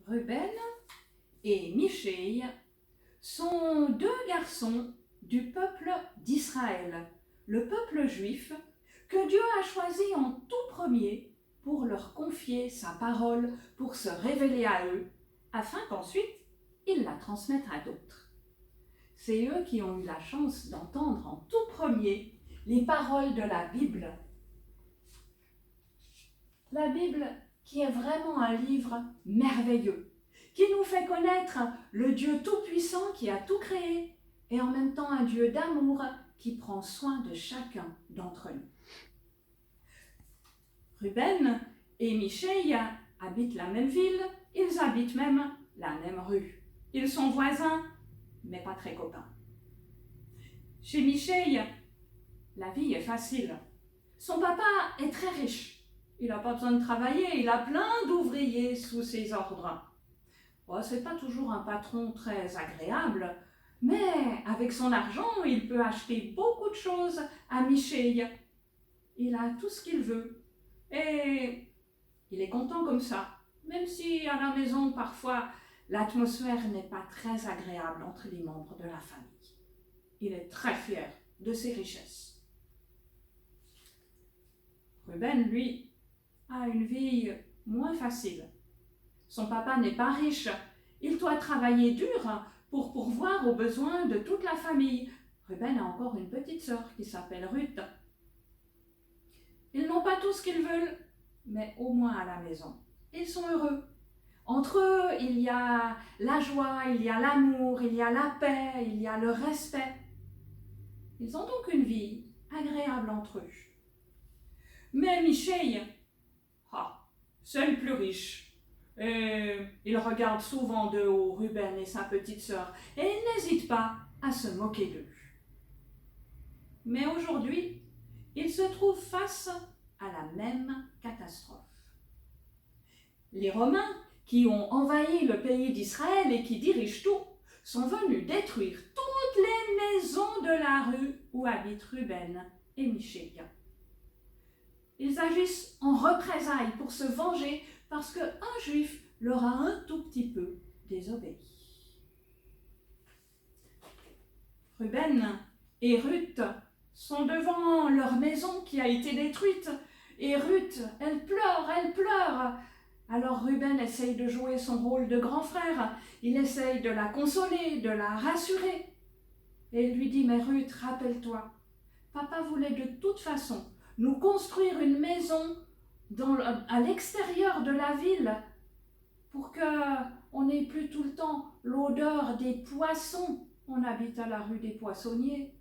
Ruben et Michée sont deux garçons du peuple d'Israël, le peuple juif que Dieu a choisi en tout premier pour leur confier sa parole, pour se révéler à eux, afin qu'ensuite ils la transmettent à d'autres. C'est eux qui ont eu la chance d'entendre en tout premier les paroles de la Bible. La Bible qui est vraiment un livre merveilleux, qui nous fait connaître le Dieu tout-puissant qui a tout créé et en même temps un Dieu d'amour qui prend soin de chacun d'entre nous. Ruben et Michée habitent la même ville, ils habitent même la même rue. Ils sont voisins, mais pas très copains. Chez Michée, la vie est facile. Son papa est très riche. Il n'a pas besoin de travailler, il a plein d'ouvriers sous ses ordres. Bon, ce n'est pas toujours un patron très agréable, mais avec son argent, il peut acheter beaucoup de choses à Michée. Il a tout ce qu'il veut et il est content comme ça, même si à la maison, parfois, l'atmosphère n'est pas très agréable entre les membres de la famille. Il est très fier de ses richesses. Ruben, lui, a une vie moins facile. Son papa n'est pas riche. Il doit travailler dur pour pourvoir aux besoins de toute la famille. Ruben a encore une petite sœur qui s'appelle Ruth. Ils n'ont pas tout ce qu'ils veulent, mais au moins à la maison, ils sont heureux. Entre eux, il y a la joie, il y a l'amour, il y a la paix, il y a le respect. Ils ont donc une vie agréable entre eux. Mais Michée, c'est le plus riche. Et il regarde souvent de haut Ruben et sa petite sœur et il n'hésite pas à se moquer d'eux. Mais aujourd'hui, il se trouve face à la même catastrophe. Les Romains, qui ont envahi le pays d'Israël et qui dirigent tout, sont venus détruire toutes les maisons de la rue où habitent Ruben et Michée. Ils agissent en représailles pour se venger parce qu'un juif leur a un tout petit peu désobéi. Ruben et Ruth sont devant leur maison qui a été détruite et Ruth, elle pleure. Alors Ruben essaye de jouer son rôle de grand frère, il essaye de la consoler, de la rassurer. Et il lui dit, mais Ruth, rappelle-toi, papa voulait de toute façon nous construire une maison à l'extérieur de la ville pour qu'on n'ait plus tout le temps l'odeur des poissons. On habite à la rue des Poissonniers,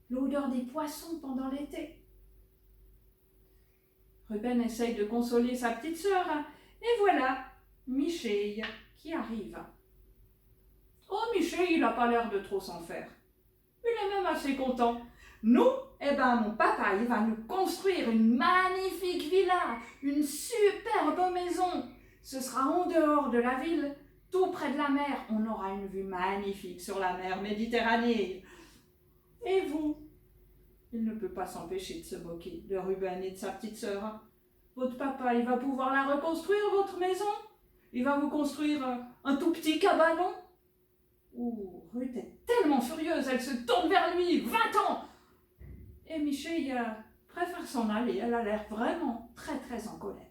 l'odeur des poissons pendant l'été. Ruben essaye de consoler sa petite sœur et voilà Michée qui arrive. Oh, Michée, il n'a pas l'air de trop s'en faire. Il est même assez content. Nous, mon papa, il va nous construire une magnifique villa, une superbe maison. Ce sera en dehors de la ville, tout près de la mer. On aura une vue magnifique sur la mer Méditerranée. Et vous? Il ne peut pas s'empêcher de se moquer de Ruben et de sa petite sœur. Votre papa, il va pouvoir la reconstruire, votre maison? Il va vous construire un tout petit cabanon? Oh, Ruth est tellement furieuse, elle se tourne vers lui, 20 ans. Et Michée préfère s'en aller, elle a l'air vraiment très très en colère.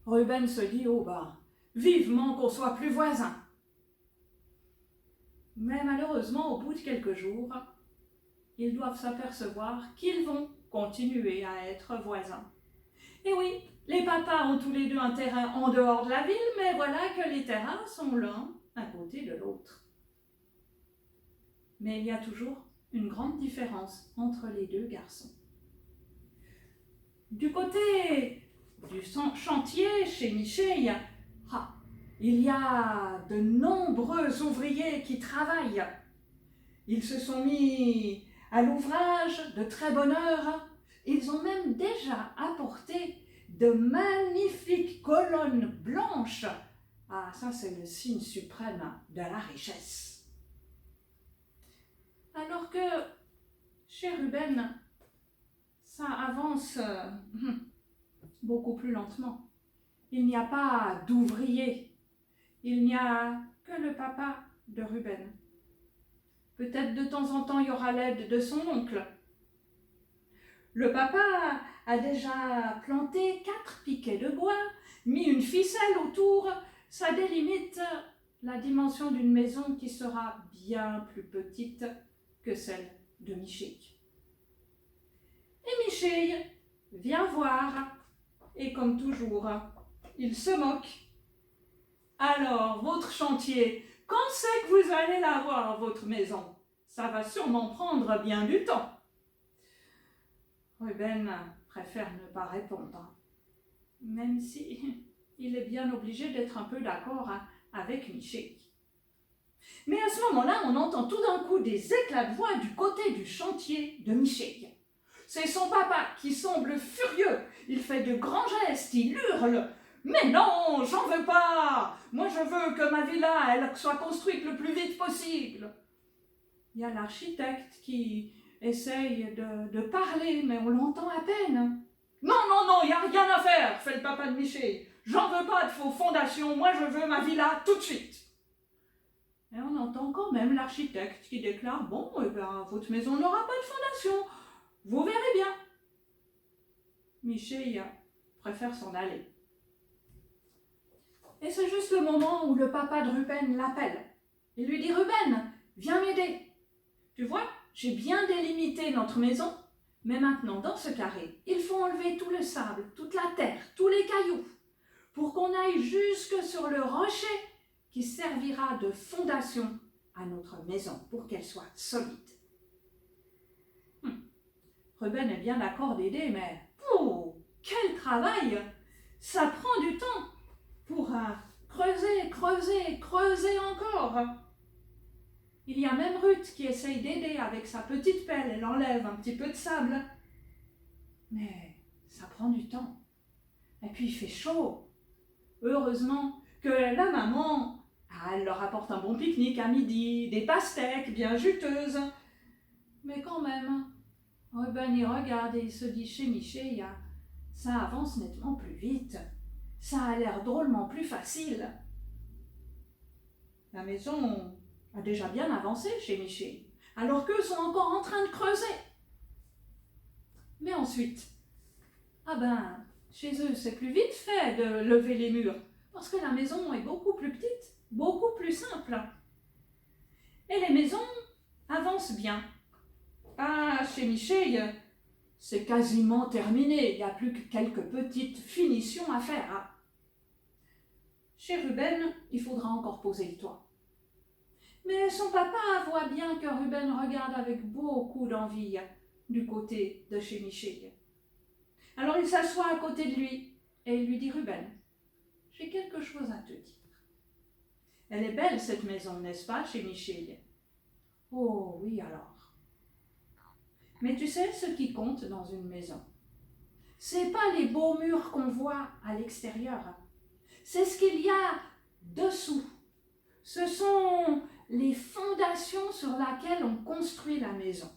Ruben se dit, vivement qu'on soit plus voisins. Mais malheureusement, au bout de quelques jours, ils doivent s'apercevoir qu'ils vont continuer à être voisins. Et oui, les papas ont tous les deux un terrain en dehors de la ville, mais voilà que les terrains sont l'un à côté de l'autre. Mais il y a toujours une grande différence entre les deux garçons. Du côté du chantier chez Michée, il y a de nombreux ouvriers qui travaillent. Ils se sont mis à l'ouvrage de très bonne heure. Ils ont même déjà apporté de magnifiques colonnes blanches. Ça c'est le signe suprême de la richesse. Alors que chez Ruben, ça avance beaucoup plus lentement. il n'y a pas d'ouvrier. Il n'y a que le papa de Ruben. Peut-être de temps en temps, il y aura l'aide de son oncle. Le papa a déjà planté 4 piquets de bois, mis une ficelle autour. Ça délimite la dimension d'une maison qui sera bien plus petite que celle de Michel. Et Michel vient voir, et comme toujours, il se moque. Alors, votre chantier, quand c'est que vous allez l'avoir, votre maison? Ça va sûrement prendre bien du temps. Ruben préfère ne pas répondre, même si il est bien obligé d'être un peu d'accord avec Michel. Mais à ce moment-là, on entend tout d'un coup des éclats de voix du côté du chantier de Michel. C'est son papa qui semble furieux. Il fait de grands gestes, il hurle. « Mais non, j'en veux pas! Moi, je veux que ma villa, elle soit construite le plus vite possible. » Il y a l'architecte qui essaye de parler, mais on l'entend à peine. « Non, non, non, il n'y a rien à faire, fait le papa de Michel. J'en veux pas de vos fondations, moi je veux ma villa tout de suite. » Et on entend quand même l'architecte qui déclare « Bon, eh ben, votre maison n'aura pas de fondation, vous verrez bien. » Michel préfère s'en aller. Et c'est juste le moment où le papa de Ruben l'appelle. Il lui dit « Ruben, viens m'aider. Tu vois, j'ai bien délimité notre maison, mais maintenant, dans ce carré, il faut enlever tout le sable, toute la terre, tous les cailloux, pour qu'on aille jusque sur le rocher qui servira de fondation à notre maison, pour qu'elle soit solide. » Ruben est bien d'accord d'aider, mais oh, quel travail! Ça prend du temps pour creuser, creuser, creuser encore. Il y a même Ruth qui essaye d'aider avec sa petite pelle, elle enlève un petit peu de sable. Mais ça prend du temps. Et puis il fait chaud. Heureusement que la maman, elle leur apporte un bon pique-nique à midi, des pastèques bien juteuses. Mais quand même, Ruben y regarde et il se dit chez Michel, ça avance nettement plus vite. Ça a l'air drôlement plus facile. La maison a déjà bien avancé chez Michel, alors qu'eux sont encore en train de creuser. Mais ensuite, chez eux, c'est plus vite fait de lever les murs, parce que la maison est beaucoup plus petite, beaucoup plus simple. Et les maisons avancent bien. Chez Michel, c'est quasiment terminé, il n'y a plus que quelques petites finitions à faire. Chez Ruben, il faudra encore poser le toit. Mais son papa voit bien que Ruben regarde avec beaucoup d'envie du côté de chez Michel. Alors il s'assoit à côté de lui et il lui dit « Ruben, j'ai quelque chose à te dire. Elle est belle cette maison, n'est-ce pas, chez Michel? » « Oh oui alors. Mais tu sais ce qui compte dans une maison? C'est pas les beaux murs qu'on voit à l'extérieur. C'est ce qu'il y a dessous. Ce sont les fondations sur lesquelles on construit la maison.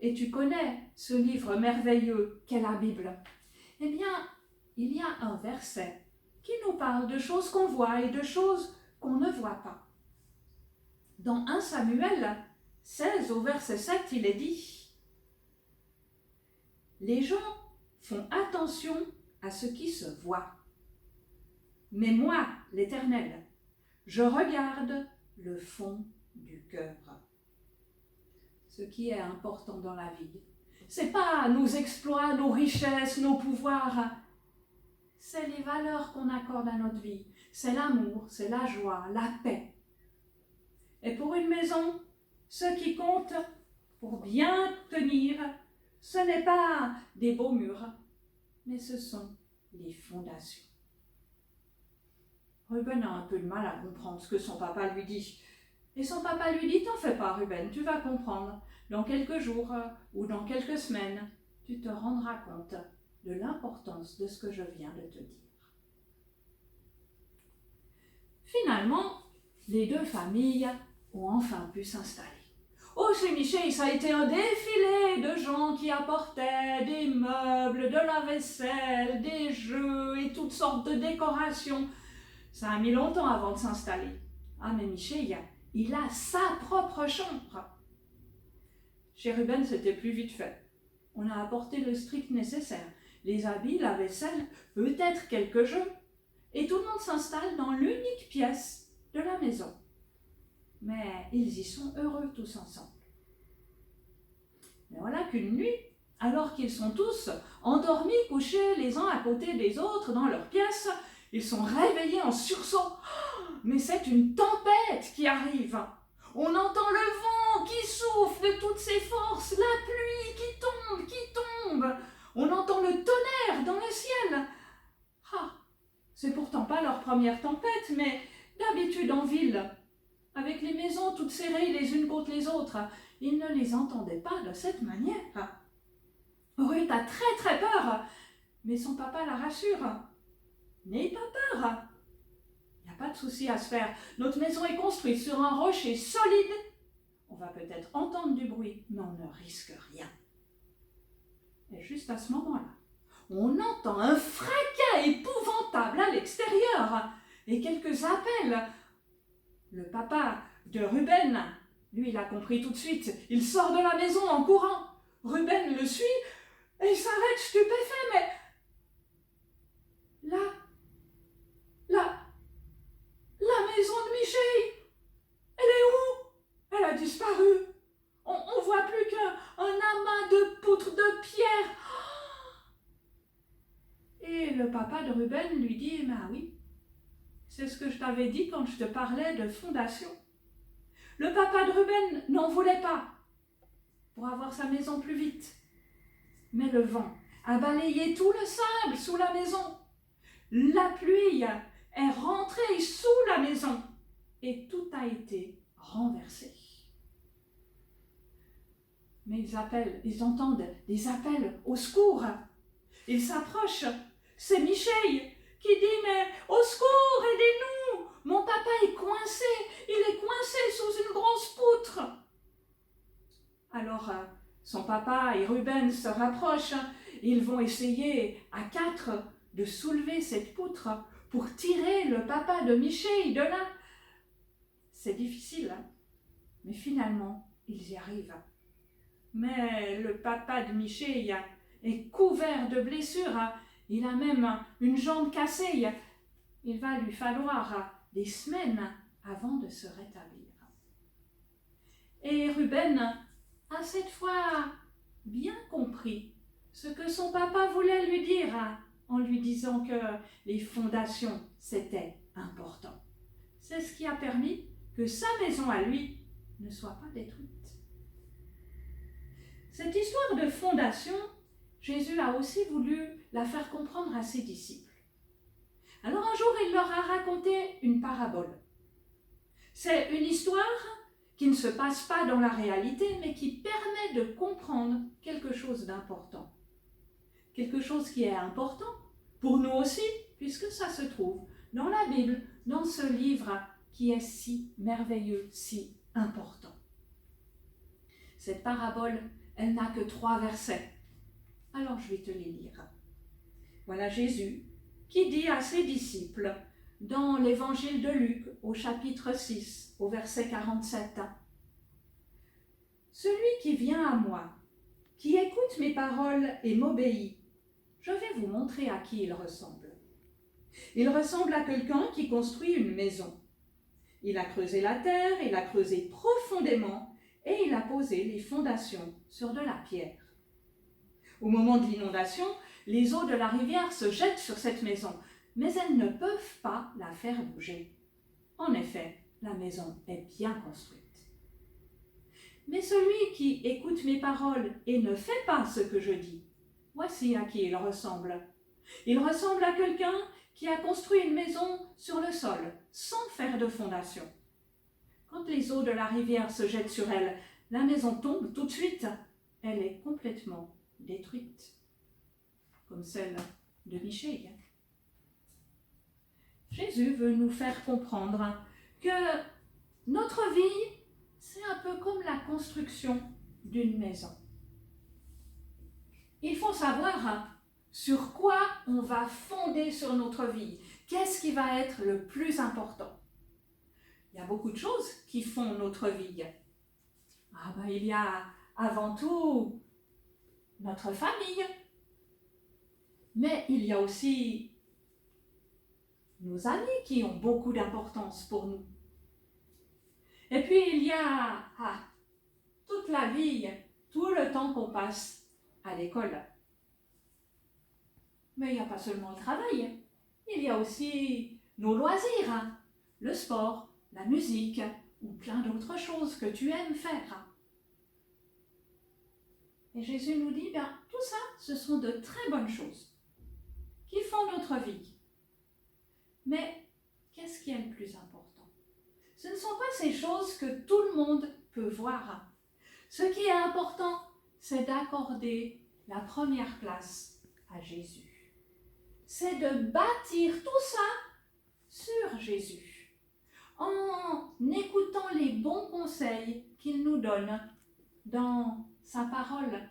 Et tu connais ce livre merveilleux qu'est la Bible. Eh bien, il y a un verset qui nous parle de choses qu'on voit et de choses qu'on ne voit pas. Dans 1 Samuel 16, au verset 7, il est dit « Les gens font attention à ce qui se voit. Mais moi, l'Éternel, je regarde le fond du cœur. » Ce qui est important dans la vie, c'est pas nos exploits, nos richesses, nos pouvoirs. C'est les valeurs qu'on accorde à notre vie. C'est l'amour, c'est la joie, la paix. Et pour une maison, ce qui compte pour bien tenir, ce n'est pas des beaux murs, mais ce sont les fondations. Ruben a un peu de mal à comprendre ce que son papa lui dit. Et son papa lui dit « T'en fais pas, Ruben, tu vas comprendre. Dans quelques jours ou dans quelques semaines, tu te rendras compte de l'importance de ce que je viens de te dire. » Finalement, les deux familles ont enfin pu s'installer. Oh, chez Michel, ça a été un défilé de gens qui apportaient des meubles, de la vaisselle, des jeux, toutes sortes de décorations. Ça a mis longtemps avant de s'installer. Ah, mais Michel, il a sa propre chambre. Chez Ruben, c'était plus vite fait. On a apporté le strict nécessaire. Les habits, la vaisselle, peut-être quelques jeux. Et tout le monde s'installe dans l'unique pièce de la maison. Mais ils y sont heureux tous ensemble. Mais voilà qu'une nuit, alors qu'ils sont tous endormis, couchés les uns à côté des autres dans leur pièce, ils sont réveillés en sursaut. Mais c'est une tempête qui arrive. On entend le vent qui souffle de toutes ses forces, la pluie qui tombe. On entend le tonnerre dans le ciel. Ah, c'est pourtant pas leur première tempête, mais d'habitude en ville, avec les maisons toutes serrées les unes contre les autres, ils ne les entendaient pas de cette manière. Ruth a très très peur, mais son papa la rassure. N'aie pas peur. Il n'y a pas de souci à se faire. Notre maison est construite sur un rocher solide. On va peut-être entendre du bruit, mais on ne risque rien. Et juste à ce moment-là, on entend un fracas épouvantable à l'extérieur et quelques appels. Le papa de Ruben, lui, il a compris tout de suite. Il sort de la maison en courant. Ruben le suit et il s'arrête stupéfait. Mais la maison de Michel, elle est où? Elle a disparu. On voit plus qu'un amas de poutres de pierre. Et le papa de Ruben lui dit, « Ben oui, c'est ce que je t'avais dit quand je te parlais de fondation. » Le papa de Ruben n'en voulait pas pour avoir sa maison plus vite. Mais le vent a balayé tout le sable sous la maison. La pluie est rentrée sous la maison et tout a été renversé. Mais ils entendent des appels au secours. Ils s'approchent. C'est Michel qui dit, « Mais au secours, aidez-nous! Mon papa est coincé, il est coincé sous une grosse poutre. » Alors, son papa et Ruben se rapprochent. Ils vont essayer à 4 de soulever cette poutre pour tirer le papa de Michel de là. C'est difficile, mais finalement, ils y arrivent. Mais le papa de Michel est couvert de blessures. Il a même une jambe cassée. Il va lui falloir des semaines avant de se rétablir. Et Ruben a cette fois bien compris ce que son papa voulait lui dire en lui disant que les fondations, c'était important. C'est ce qui a permis que sa maison à lui ne soit pas détruite. Cette histoire de fondation, Jésus a aussi voulu la faire comprendre à ses disciples. Alors un jour, il leur a raconté une parabole. C'est une histoire qui ne se passe pas dans la réalité, mais qui permet de comprendre quelque chose d'important. Quelque chose qui est important pour nous aussi, puisque ça se trouve dans la Bible, dans ce livre qui est si merveilleux, si important. Cette parabole, elle n'a que 3 versets. Alors je vais te les lire. Voilà Jésus qui dit à ses disciples dans l'évangile de Luc au chapitre 6 au verset 47. « Celui qui vient à moi, qui écoute mes paroles et m'obéit, je vais vous montrer à qui il ressemble. Il ressemble à quelqu'un qui construit une maison. Il a creusé la terre, il a creusé profondément et il a posé les fondations sur de la pierre. Au moment de l'inondation, les eaux de la rivière se jettent sur cette maison, mais elles ne peuvent pas la faire bouger. En effet, la maison est bien construite. Mais celui qui écoute mes paroles et ne fait pas ce que je dis, voici à qui il ressemble. Il ressemble à quelqu'un qui a construit une maison sur le sol, sans faire de fondation. Quand les eaux de la rivière se jettent sur elle, la maison tombe tout de suite. Elle est complètement détruite, comme celle de Michel. Jésus veut nous faire comprendre que notre vie, c'est un peu comme la construction d'une maison. Il faut savoir Sur quoi on va fonder sur notre vie? Qu'est-ce qui va être le plus important? Il y a beaucoup de choses qui font notre vie. Il y a avant tout notre famille, mais il y a aussi nos amis qui ont beaucoup d'importance pour nous. Et puis il y a toute la vie, tout le temps qu'on passe à l'école. Mais il n'y a pas seulement le travail, il y a aussi nos loisirs, le sport, la musique ou plein d'autres choses que tu aimes faire. Et Jésus nous dit, tout ça, ce sont de très bonnes choses qui font notre vie. Mais qu'est-ce qui est le plus important? Ce ne sont pas ces choses que tout le monde peut voir. Ce qui est important, c'est d'accorder la première place à Jésus. C'est de bâtir tout ça sur Jésus, en écoutant les bons conseils qu'il nous donne dans sa parole,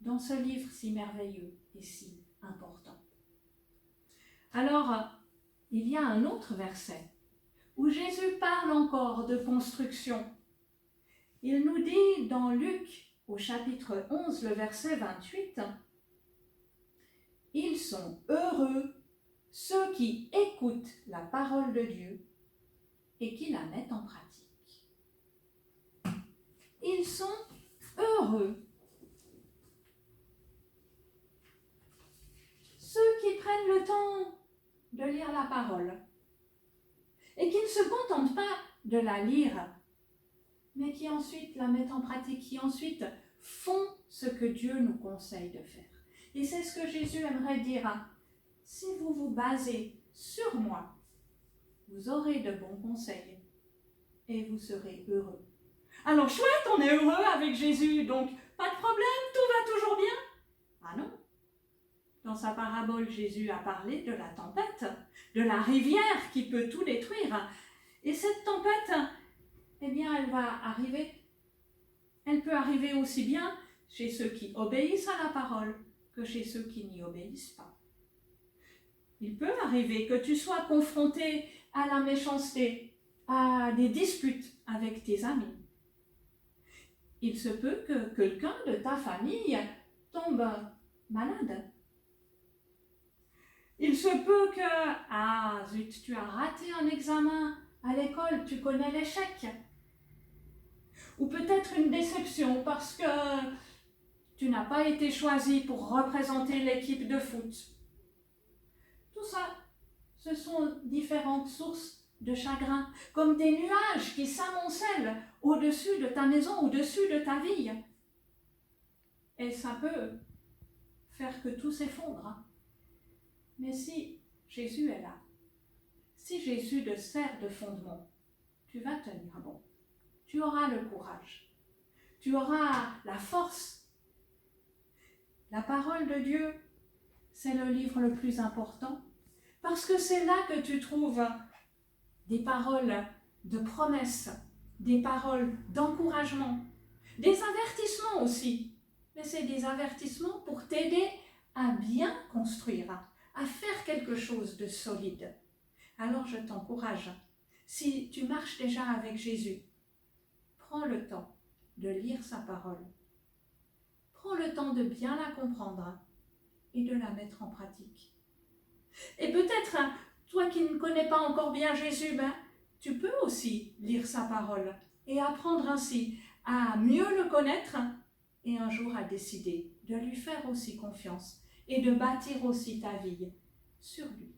dans ce livre si merveilleux et si important. Alors, il y a un autre verset où Jésus parle encore de construction. Il nous dit dans Luc, au chapitre 11, le verset 28, « Ils sont heureux, ceux qui écoutent la parole de Dieu et qui la mettent en pratique. » Ils sont heureux. Ceux qui prennent le temps de lire la parole et qui ne se contentent pas de la lire, mais qui ensuite la mettent en pratique, qui ensuite font ce que Dieu nous conseille de faire. Et c'est ce que Jésus aimerait dire. Si vous vous basez sur moi, vous aurez de bons conseils et vous serez heureux. Alors chouette, on est heureux avec Jésus, donc pas de problème, tout va toujours bien. Ah non. Dans sa parabole, Jésus a parlé de la tempête, de la rivière qui peut tout détruire. Et cette tempête, elle va arriver. Elle peut arriver aussi bien chez ceux qui obéissent à la parole que chez ceux qui n'y obéissent pas. Il peut arriver que tu sois confronté à la méchanceté, à des disputes avec tes amis. Il se peut que quelqu'un de ta famille tombe malade. Il se peut que, tu as raté un examen à l'école, tu connais l'échec. Ou peut-être une déception parce que tu n'as pas été choisi pour représenter l'équipe de foot. Tout ça, ce sont différentes sources de chagrin, comme des nuages qui s'amoncellent au-dessus de ta maison, au-dessus de ta vie. Et ça peut faire que tout s'effondre. Mais si Jésus est là, si Jésus te sert de fondement, tu vas tenir bon. Tu auras le courage. Tu auras la force. La parole de Dieu, c'est le livre le plus important parce que c'est là que tu trouves des paroles de promesses, des paroles d'encouragement, des avertissements aussi. Mais c'est des avertissements pour t'aider à bien construire, à faire quelque chose de solide. Alors je t'encourage, si tu marches déjà avec Jésus, prends le temps de lire sa parole. Prends le temps de bien la comprendre et de la mettre en pratique. Et peut-être, toi qui ne connais pas encore bien Jésus, tu peux aussi lire sa parole et apprendre ainsi à mieux le connaître et un jour à décider de lui faire aussi confiance et de bâtir aussi ta vie sur lui.